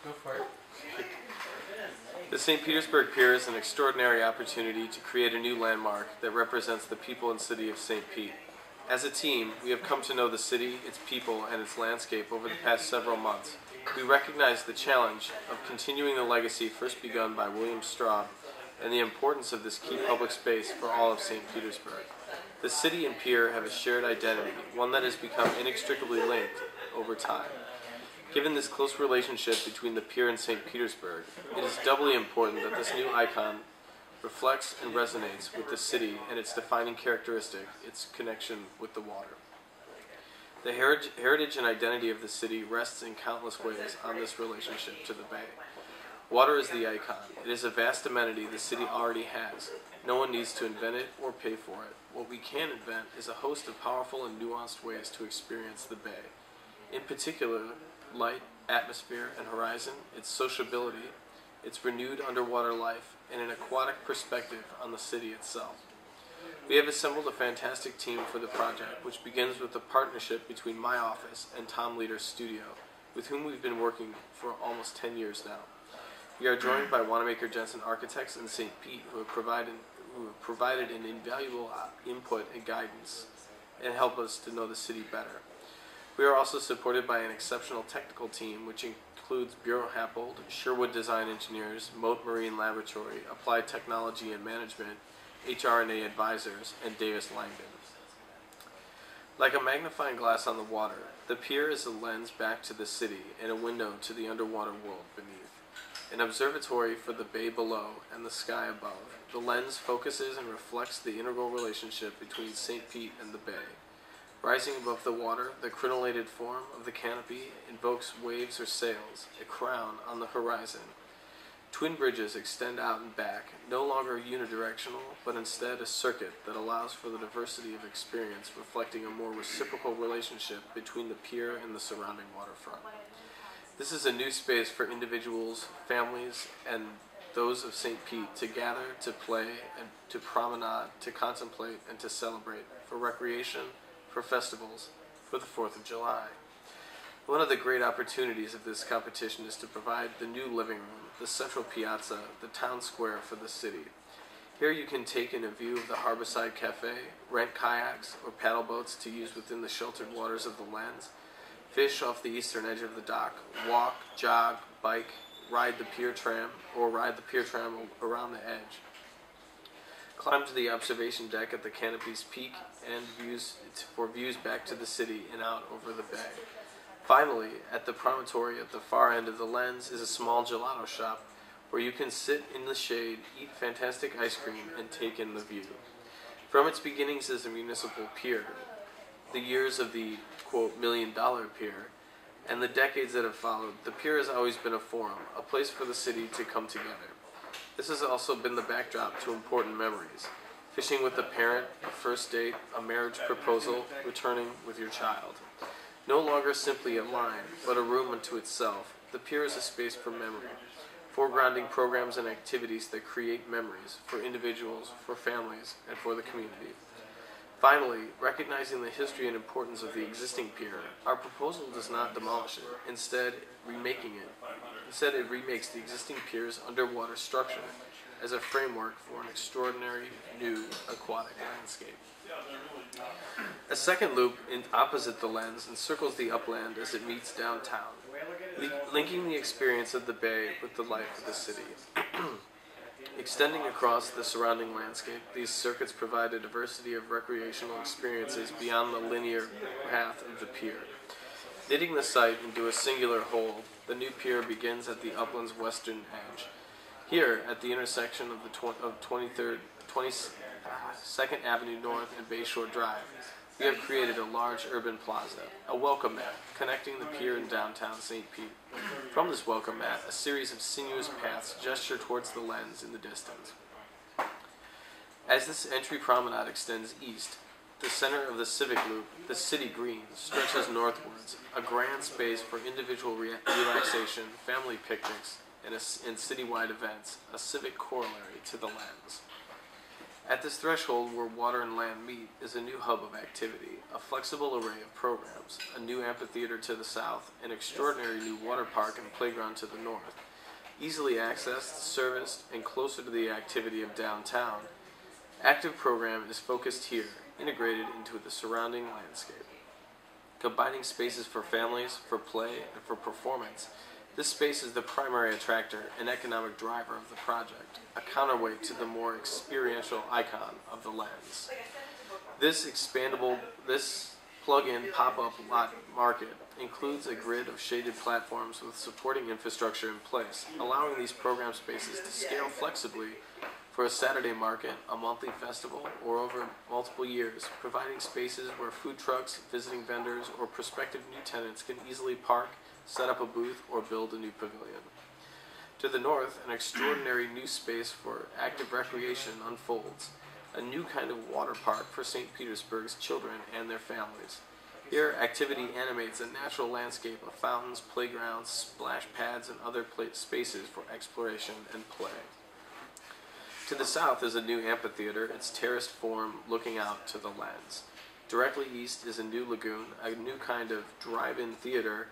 Go for it. The St. Petersburg Pier is an extraordinary opportunity to create a new landmark that represents the people and city of St. Pete. As a team, we have come to know the city, its people, and its landscape over the past several months. We recognize the challenge of continuing the legacy first begun by William Straub and the importance of this key public space for all of St. Petersburg. The city and pier have a shared identity, one that has become inextricably linked over time. Given this close relationship between the pier and St. Petersburg, it is doubly important that this new icon reflects and resonates with the city and its defining characteristic, its connection with the water. The heritage and identity of the city rests in countless ways on this relationship to the bay. Water is the icon. It is a vast amenity the city already has. No one needs to invent it or pay for it. What we can invent is a host of powerful and nuanced ways to experience the bay. In particular, light, atmosphere, and horizon, its sociability, its renewed underwater life, and an aquatic perspective on the city itself. We have assembled a fantastic team for the project, which begins with a partnership between my office and Tom Leader's studio, with whom we've been working for almost 10 years now. We are joined by Wanamaker Jensen Architects in St. Pete, who have provided an invaluable input and guidance and help us to know the city better. We are also supported by an exceptional technical team, which includes Bureau Happold, Sherwood Design Engineers, Moat Marine Laboratory, Applied Technology and Management, HRNA Advisors, and Davis Langdon. Like a magnifying glass on the water, the pier is a lens back to the city and a window to the underwater world beneath. An observatory for the bay below and the sky above, the lens focuses and reflects the integral relationship between St. Pete and the bay. Rising above the water, the crenellated form of the canopy invokes waves or sails, a crown on the horizon. Twin bridges extend out and back, no longer unidirectional, but instead a circuit that allows for the diversity of experience, reflecting a more reciprocal relationship between the pier and the surrounding waterfront. This is a new space for individuals, families, and those of St. Pete to gather, to play, and to promenade, to contemplate, and to celebrate, for recreation, for festivals, for the 4th of July. One of the great opportunities of this competition is to provide the new living room, the central piazza, the town square for the city. Here you can take in a view of the Harborside Cafe, rent kayaks or paddle boats to use within the sheltered waters of the lens, fish off the eastern edge of the dock, walk, jog, bike, ride the pier tram, or ride the pier tram around the edge. Climb to the observation deck at the canopy's peak and for views back to the city and out over the bay. Finally, at the promontory at the far end of the lens is a small gelato shop where you can sit in the shade, eat fantastic ice cream, and take in the view. From its beginnings as a municipal pier, the years of the, quote, $1 million pier, and the decades that have followed, the pier has always been a forum, a place for the city to come together. This has also been the backdrop to important memories. Fishing with a parent, a first date, a marriage proposal, returning with your child. No longer simply a line, but a room unto itself, the pier is a space for memory, foregrounding programs and activities that create memories for individuals, for families, and for the community. Finally, recognizing the history and importance of the existing pier, our proposal does not demolish it, instead remaking it. Instead, it remakes the existing pier's underwater structure as a framework for an extraordinary new aquatic landscape. A second loop opposite the lens encircles the upland as it meets downtown, linking the experience of the bay with the life of the city. Extending across the surrounding landscape, these circuits provide a diversity of recreational experiences beyond the linear path of the pier. Knitting the site into a singular whole, the new pier begins at the upland's western edge. Here, at the intersection of the 22nd Avenue North and Bayshore Drive, we have created a large urban plaza, a welcome mat, connecting the pier and downtown St. Pete. From this welcome mat, a series of sinuous paths gesture towards the lens in the distance. As this entry promenade extends east, the center of the civic loop, the city green, stretches northwards, a grand space for individual relaxation, family picnics, and citywide events, a civic corollary to the lens. At this threshold where water and land meet is a new hub of activity, a flexible array of programs, a new amphitheater to the south, an extraordinary new water park and playground to the north. Easily accessed, serviced, and closer to the activity of downtown, active program is focused here, integrated into the surrounding landscape. Combining spaces for families, for play, and for performance, this space is the primary attractor and economic driver of the project, a counterweight to the more experiential icon of the lens. This plug-in pop-up lot market includes a grid of shaded platforms with supporting infrastructure in place, allowing these program spaces to scale flexibly for a Saturday market, a monthly festival, or over multiple years, providing spaces where food trucks, visiting vendors, or prospective new tenants can easily park, set up a booth, or build a new pavilion. To the north, an extraordinary new space for active recreation unfolds, a new kind of water park for St. Petersburg's children and their families. Here, activity animates a natural landscape of fountains, playgrounds, splash pads, and other spaces for exploration and play. To the south is a new amphitheater, its terraced form looking out to the lens. Directly east is a new lagoon, a new kind of drive-in theater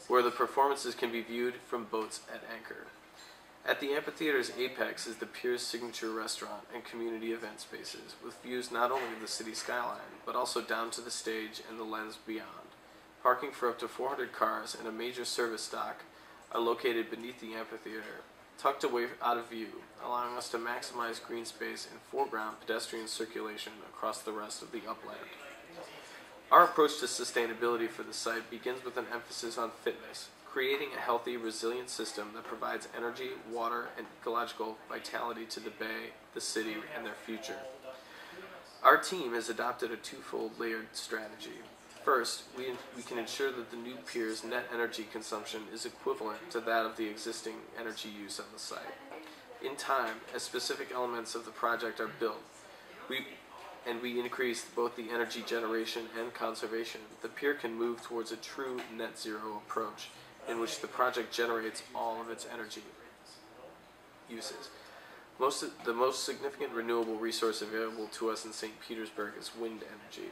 where the performances can be viewed from boats at anchor. At the amphitheater's apex is the Pier's signature restaurant and community event spaces, with views not only of the city skyline, but also down to the stage and the lens beyond. Parking for up to 400 cars and a major service dock are located beneath the amphitheater, tucked away out of view, allowing us to maximize green space and foreground pedestrian circulation across the rest of the upland. Our approach to sustainability for the site begins with an emphasis on fitness, creating a healthy, resilient system that provides energy, water, and ecological vitality to the bay, the city, and their future. Our team has adopted a twofold layered strategy. First, we can ensure that the new pier's net energy consumption is equivalent to that of the existing energy use on the site. In time, as specific elements of the project are built, we increase both the energy generation and conservation, the pier can move towards a true net zero approach in which the project generates all of its energy uses. The most significant renewable resource available to us in St. Petersburg is wind energy.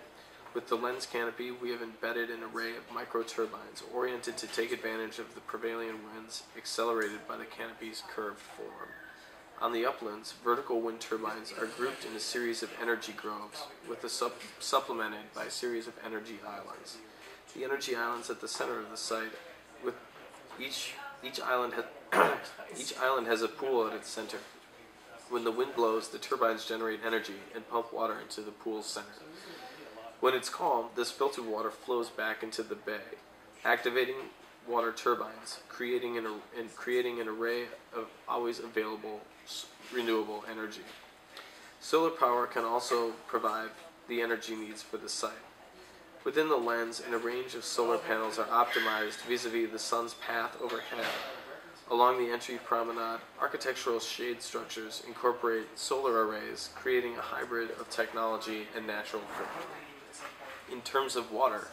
With the lens canopy, we have embedded an array of micro-turbines oriented to take advantage of the prevailing winds accelerated by the canopy's curved form. On the uplands, vertical wind turbines are grouped in a series of energy groves, with supplemented by a series of energy islands. The energy islands at the center of the site, with each island has a pool at its center. When the wind blows, the turbines generate energy and pump water into the pool's center. When it's calm, this filtered water flows back into the bay, activating water turbines, creating an array of always available renewable energy. Solar power can also provide the energy needs for the site. Within the lens, a range of solar panels are optimized vis-a-vis the sun's path overhead. Along the entry promenade, architectural shade structures incorporate solar arrays, creating a hybrid of technology and natural form. In terms of water,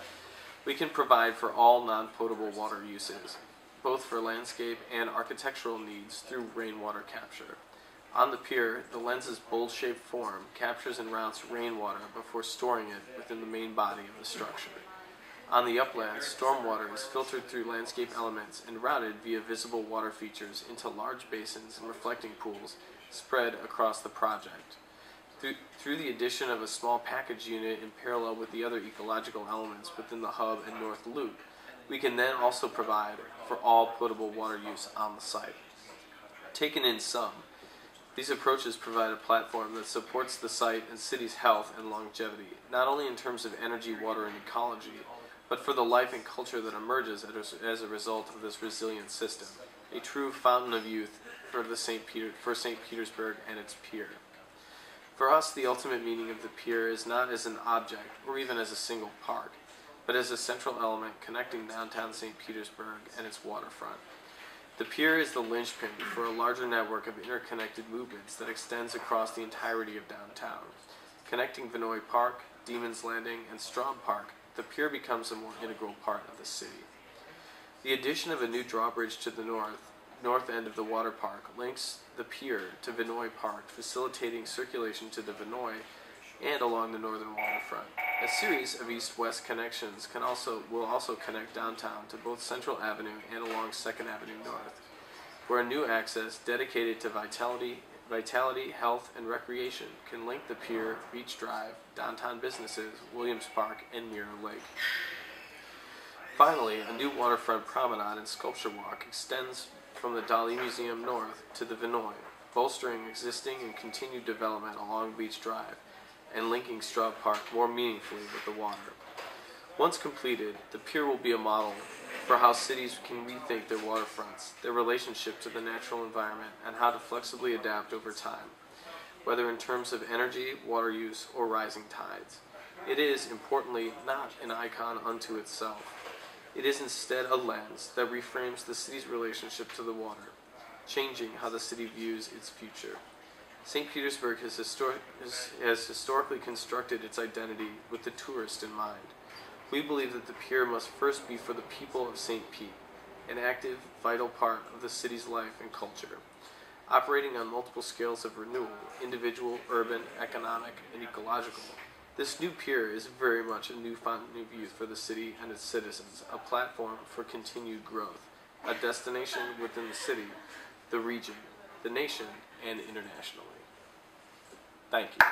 we can provide for all non-potable water uses, both for landscape and architectural needs through rainwater capture. On the pier, the lens's bowl-shaped form captures and routes rainwater before storing it within the main body of the structure. On the upland, stormwater is filtered through landscape elements and routed via visible water features into large basins and reflecting pools spread across the project. Through the addition of a small package unit in parallel with the other ecological elements within the hub and north loop, we can then also provide for all potable water use on the site. Taken in sum, these approaches provide a platform that supports the site and city's health and longevity, not only in terms of energy, water, and ecology, but for the life and culture that emerges as a result of this resilient system, a true fountain of youth for St. Petersburg and its pier. For us, the ultimate meaning of the pier is not as an object or even as a single park, but as a central element connecting downtown St. Petersburg and its waterfront. The pier is the linchpin for a larger network of interconnected movements that extends across the entirety of downtown. Connecting Vinoy Park, Demon's Landing, and Straub Park, the pier becomes a more integral part of the city. The addition of a new drawbridge to the north north end of the water park links the pier to Vinoy Park, facilitating circulation to the Vinoy and along the northern waterfront. A series of east-west connections will also connect downtown to both Central Avenue and along 2nd Avenue North, where a new access dedicated to vitality, health, and recreation can link the pier, Beach Drive, downtown businesses, Williams Park, and Mirror Lake. Finally, a new waterfront promenade and sculpture walk extends from the Dali Museum north to the Vinoy, bolstering existing and continued development along Beach Drive and linking Straub Park more meaningfully with the water. Once completed, the pier will be a model for how cities can rethink their waterfronts, their relationship to the natural environment, and how to flexibly adapt over time, whether in terms of energy, water use, or rising tides. It is, importantly, not an icon unto itself. It is instead a lens that reframes the city's relationship to the water, changing how the city views its future. St. Petersburg has historically constructed its identity with the tourist in mind. We believe that the pier must first be for the people of St. Pete, an active, vital part of the city's life and culture. Operating on multiple scales of renewal, individual, urban, economic, and ecological, this new pier is very much a new fountain of youth for the city and its citizens, a platform for continued growth, a destination within the city, the region, the nation, and internationally. Thank you.